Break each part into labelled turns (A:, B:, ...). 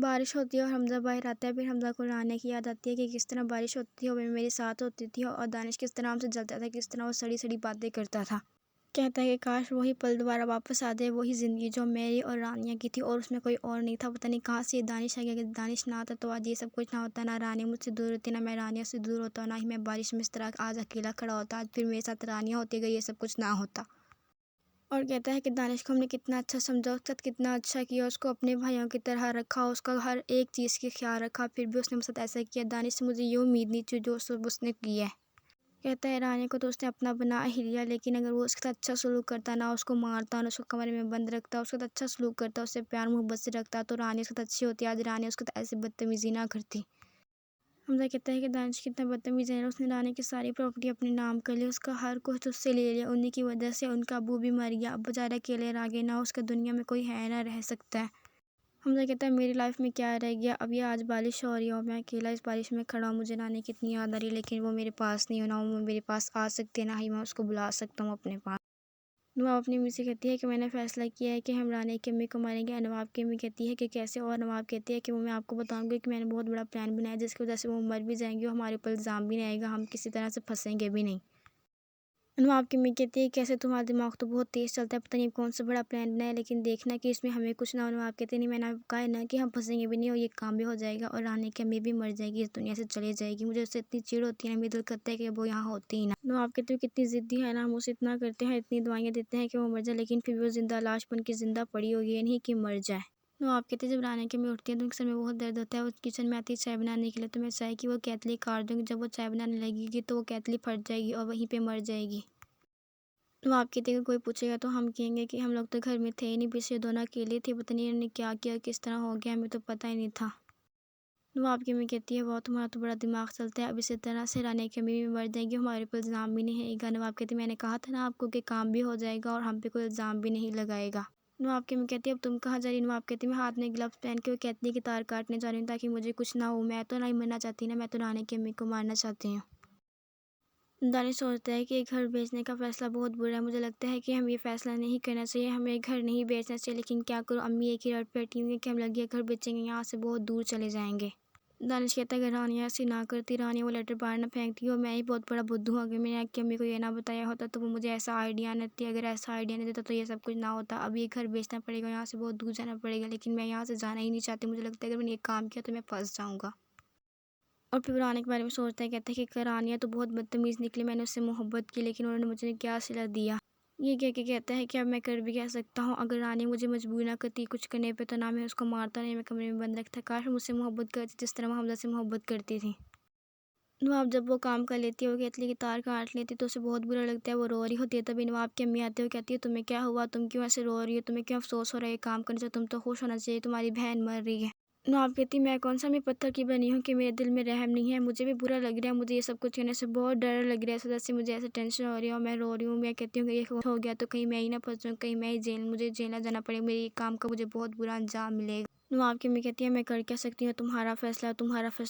A: بارش ہوتی ہے اور حمزہ باہر آتا ہے، پھر حمزہ کو نہانے کی یاد آتی ہے کہ کس طرح بارش ہوتی تھی اور وہ میرے ساتھ ہوتی تھی، اور دانش کس طرح ہم سے جلتا تھا، کس طرح وہ سڑی سڑی باتیں کرتا تھا۔ کہتا ہے کہ کاش وہی پل دوبارہ واپس آ جائے، وہی زندگی جو میری اور رانیہ کی تھی اور اس میں کوئی اور نہیں تھا۔ پتہ نہیں کہاں سے یہ دانش آ گیا، کہ دانش نہ آتا تو آج یہ سب کچھ نہ ہوتا، نہ رانیہ مجھ سے دور ہوتی، نہ میں رانیہ سے دور ہوتا، نہ ہی میں بارش میں اس طرح آج اکیلا کھڑا ہوتا، آج پھر میرے ساتھ رانیہ ہوتی، اگر یہ سب کچھ نہ ہوتا۔ اور کہتا ہے کہ دانش کو ہم نے کتنا اچھا سمجھا، اس کے ساتھ کتنا اچھا کیا، اس کو اپنے بھائیوں کی طرح رکھا، اس کا ہر ایک چیز کی خیال رکھا، پھر بھی اس نے مجھ ساتھ ایسا کیا۔ دانش سے مجھے یہ امید نہیں تھی جو سب اس نے کی ہے۔ کہتا ہے رانیہ کو تو اس نے اپنا بنا ہی لیا، لیکن اگر وہ اس کے ساتھ اچھا سلوک کرتا، نہ اس کو مارتا، نہ اس کو کمرے میں بند رکھتا، اس کے ساتھ اچھا سلوک کرتا، اس سے پیار محبت سے رکھتا، تو رانیہ اس کے ساتھ اچھی ہوتی۔ آج رانیہ اس کے ساتھ ایسے بدتمیزی نہ کرتی۔ حمزہ کہتا ہے کہ دانش کتنا بدتمیز ہے، اس نے رانیہ کی ساری پراپرٹی اپنے نام کر لی، اس کا ہر کچھ اس سے لے لیا، انہی کی وجہ سے ان کا ابو بھی مر گیا، اب بیچارہ اکیلے رہ گئے، نہ اس کا دنیا میں کوئی ہے نہ رہ سکتا ہے۔ حمزہ کہتا ہے میری لائف میں کیا رہ گیا، اب یہ آج بارش ہو رہی ہے اور میں اکیلا اس بارش میں کھڑا ہوں، مجھے رانیہ کی اتنی یاد آ رہی ہے، لیکن وہ میرے پاس نہیں ہے، نہ وہ میرے پاس آ سکتے، نہ ہی میں اس کو بلا سکتا ہوں اپنے پاس۔ نواب اپنی امی سے کہتی ہے کہ میں نے فیصلہ کیا ہے کہ ہم رانیہ کی امی کو ماریں گے۔ نواب کی امی کہتی ہے کہ کیسے، اور نواب کہتی ہے کہ وہ میں آپ کو بتاؤں گی کہ میں نے بہت بڑا پلان بنایا ہے، جس کی وجہ سے وہ مر بھی جائیں گی اور ہمارے اوپر الزام بھی نہیں آئے گا، ہم کسی طرح سے پھنسیں گے بھی نہیں۔ نواب کی امی کہتی ہے کیسے، تمہارا دماغ تو بہت تیز چلتا ہے، پتہ نہیں کون سا بڑا پلان بنایا ہے، لیکن دیکھنا کہ اس میں ہمیں کچھ نہ ہو۔ نواب کہتے ہیں نہیں، میں نے کہا ہے نا کہ ہم پھنسیں گے بھی نہیں اور یہ کام بھی ہو جائے گا اور رانیہ کی امی بھی مر جائے گی، اس دنیا سے چلے جائے گی۔ مجھے اس سے اتنی چڑ ہوتی ہے نا، میرا دل کرتا ہے کہ وہ یہاں ہوتی ہی نہ۔ نواب کہتے ہیں کتنی ضدی ہے نا، ہم اسے اتنا کرتے ہیں، اتنی دعائیں دیتے ہیں کہ وہ مر جائے، لیکن پھر بھی وہ زندہ لاش بن کے زندہ پڑی ہوگی، یہ نہیں کہ مر جائے۔ نواب کہتے ہیں جب رانیہ کی امی اٹھتی ہیں تو ان کے سر میں بہت درد ہوتا ہے، وہ کچن میں آتی ہے چائے بنانے کے لیے، تو میں چائے کی وہ کیتلی کاٹ دوں گی، جب وہ چائے بنانے لگے گی تو وہ کیتلی پھٹ جائے گی اور وہیں پہ مر جائے گی۔ نواب کہتے ہیں کہ کوئی پوچھے گا تو ہم کہیں گے کہ ہم لوگ تو گھر میں تھے ہی نہیں، پیچھے دونوں اکیلے تھے، پتہ نہیں انہوں نے کیا کیا، کس طرح ہو گیا، ہمیں تو پتہ ہی نہیں تھا۔ نواب کی امی کہتی ہے وہ تمہارا تو بڑا دماغ چلتا ہے، اب اسی طرح سے رانیہ کی امی بھی مر جائے گی، ہمارے اوپر الزام بھی نہیں آئے گا۔ نواب کہتی ہے میں نے کہا تھا نا آپ کو کہ کام بھی ہو جائے گا اور ہم پہ کوئی الزام بھی نہیں لگائے گا۔ نواب کی امی کہتی ہے اب تم کہاں جا رہی؟ نواب کہتی ہے میں ہاتھ میں گلوز پہن کے وہ کیتلی کی تار کاٹنے جا رہی ہوں تاکہ مجھے کچھ نہ ہو، میں تو نہیں مرنا چاہتی نا، میں تو رانیہ کی امی کو مارنا چاہتی ہوں۔ دانش سوچتا ہے کہ یہ گھر بیچنے کا فیصلہ بہت برا ہے، مجھے لگتا ہے کہ ہم یہ فیصلہ نہیں کرنا چاہیے، ہمیں گھر نہیں بیچنا چاہیے، لیکن کیا کروں، امی ایک ہی رٹ بیٹھی ہوئی ہیں کہ ہم لوگ یہ گھر بیچیں گے، یہاں سے بہت دور چلے جائیں گے۔ دانش کہتا ہے اگر رانیہ ایسے نہ کرتی، رانیہ وہ لیٹر باہر نہ پھینکتی، اور میں ہی بہت بڑا بدھو ہوں، اگر میں نے کی امی کو یہ نہ بتایا ہوتا تو وہ مجھے ایسا آئیڈیا نہ دیتی، اگر ایسا آئیڈیا نہیں دیتا تو یہ سب کچھ نہ ہوتا، اب یہ گھر بیچنا پڑے گا، یہاں سے بہت دور جانا پڑے گا، لیکن میں یہاں سے جانا ہی نہیں چاہتی، مجھے لگتا ہے اگر میں نے یہ کام کیا تو میں پھنس جاؤں گا۔ اور پھر رانیہ کے بارے میں سوچتا ہے، کہتا ہے کہ رانیہ تو بہت بدتمیز نکلی، میں نے اس سے محبت کی لیکن انہوں نے مجھے کیا صلہ دیا۔ یہ کہہ کے کہتا ہے کہ اب میں کر بھی کہہ سکتا ہوں، اگر رانیہ مجھے مجبور نہ کرتی کچھ کرنے پہ تو نہ میں اس کو مارتا، نہیں میں کمرے میں بند رکھتا، کاش مجھ سے محبت کرتی جس طرح وہ حمزہ سے محبت کرتی تھی۔ نواب جب وہ کام کر لیتی ہے، وہ کیتلی کی تار کاٹ لیتی تو اسے بہت برا لگتا ہے، وہ رو رہی ہوتی ہے، تبھی نواب کی امی آتی ہے، وہ کہتی ہے تمہیں کیا ہوا، تم کیوں ایسے رو رہی ہو، تمہیں کیوں افسوس ہو رہا ہے یہ کام کرنے سے، تم تو خوش ہونا چاہیے، تمہاری بہن مر رہی ہے۔ نواب کہتی میں کون سا میں پتھر کی بنی ہوں کہ میرے دل میں رحم نہیں ہے، مجھے بھی برا لگ رہا ہے، مجھے یہ سب کچھ کرنے سے بہت ڈر لگ رہا ہے، اس وجہ سے مجھے ایسے ٹینشن ہو رہی ہے اور میں رو رہی ہوں، میں کہتی ہوں کہ یہ ہو گیا تو کہیں میں ہی نہ پھنس جاؤں، کہیں میں ہی مجھے جیل نہ جانا پڑے، میرے کام کا مجھے بہت برا انجام ملے گا۔ نواب کی امی کہتی ہے میں کر کیا سکتی ہوں، تمہارا فیصلہ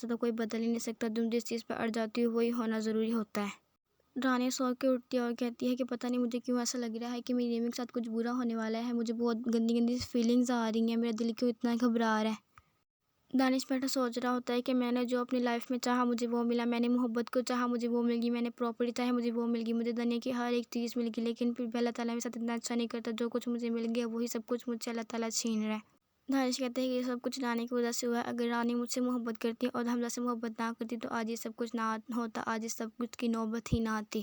A: تو کوئی بدل ہی نہیں سکتا، تم جس چیز پہ اڑ جاتی ہو وہی ہونا ضروری ہوتا ہے۔ رانیہ سو کے اٹھتی ہے اور کہتی ہے کہ پتہ نہیں مجھے کیوں ایسا لگ رہا ہے کہ میری امی کے ساتھ کچھ برا ہونے والا ہے، مجھے بہت گندی گندی فیلنگز آ رہی ہیں، میرا دل کیوں اتنا گھبرا رہا ہے۔ دانش بیٹھا سوچ رہا ہوتا ہے کہ میں نے جو اپنی لائف میں چاہا مجھے وہ ملا، میں نے محبت کو چاہا مجھے وہ مل گئی، میں نے پراپرٹی چاہی مجھے وہ مل گئی، مجھے دنیا کی ہر ایک چیز مل گئی، لیکن پھر بھی اللہ تعالیٰ میرے ساتھ اتنا اچھا نہیں کرتا، جو کچھ مجھے مل گیا وہی سب کچھ مجھ سے اللہ تعالیٰ چھین رہا ہے۔ دانش کہتے ہیں کہ یہ سب کچھ رانیہ کی وجہ سے ہوا ہے، اگر رانیہ مجھ سے محبت کرتی اور حمزہ سے محبت نہ کرتی تو آج یہ سب کچھ نہ ہوتا، آج یہ سب کچھ کی نوبت ہی نہ آتی۔